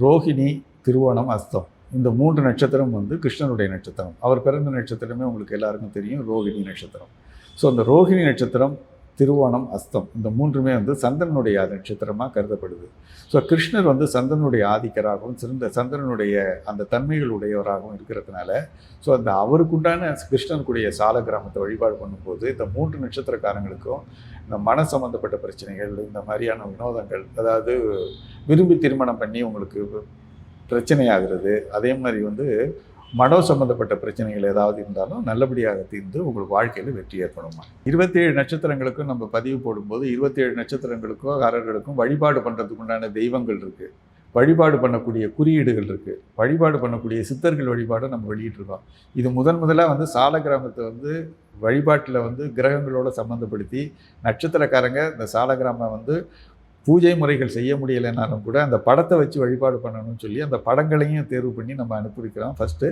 ரோஹிணி, திருவோணம், அஸ்தம் இந்த 3 நட்சத்திரம் வந்து கிருஷ்ணனுடைய நட்சத்திரம். அவர் பிறந்த நட்சத்திரமே உங்களுக்கு எல்லாருக்கும் தெரியும், ரோகிணி நட்சத்திரம். ஸோ அந்த ரோகிணி நட்சத்திரம், திருவோணம், அஸ்தம் இந்த 3மே வந்து சந்திரனுடைய நட்சத்திரமாக கருதப்படுது. ஸோ கிருஷ்ணர் வந்து சந்திரனுடைய ஆதிக்கராகவும் சந்திரனுடைய அந்த தன்மைகள் உடையவராகவும் இருக்கிறதுனால, ஸோ அந்த அவருக்குண்டான கிருஷ்ணனுக்குரிய சால கிராமத்தை வழிபாடு பண்ணும்போது இந்த 3 நட்சத்திரக்காரங்களுக்கும் இந்த மன சம்பந்தப்பட்ட பிரச்சனைகள், இந்த மாதிரியான வினோதங்கள், அதாவது விரும்பி திருமணம் பண்ணி உங்களுக்கு பிரச்சனையாகிறது, அதே மாதிரி வந்து மனோ சம்பந்தப்பட்ட பிரச்சனைகள் ஏதாவது இருந்தாலும் நல்லபடியாக தீர்ந்து உங்களுக்கு வாழ்க்கையில் வெற்றி ஏற்படுமா. 27 நட்சத்திரங்களுக்கும் நம்ம பதிவு போடும்போது 27 நட்சத்திரங்களுக்கும் காரர்களுக்கும் வழிபாடு பண்ணுறதுக்கு உண்டான தெய்வங்கள் இருக்குது, வழிபாடு பண்ணக்கூடிய குறியீடுகள் இருக்குது, வழிபாடு பண்ணக்கூடிய சித்தர்கள் வழிபாடை நம்ம வெளியிட்டிருக்கோம். இது முதலாக வந்து சால கிராமத்தை வந்து வழிபாட்டில் வந்து கிரகங்களோடு சம்மந்தப்படுத்தி நட்சத்திரக்காரங்க இந்த சால கிராமம் வந்து பூஜை முறைகள் செய்ய முடியலைன்னாலும் கூட அந்த படத்தை வச்சு வழிபாடு பண்ணணும்னு சொல்லி அந்த படங்களையும் தேர்வு பண்ணி நம்ம அனுப்பியிருக்கிறோம். ஃபஸ்ட்டு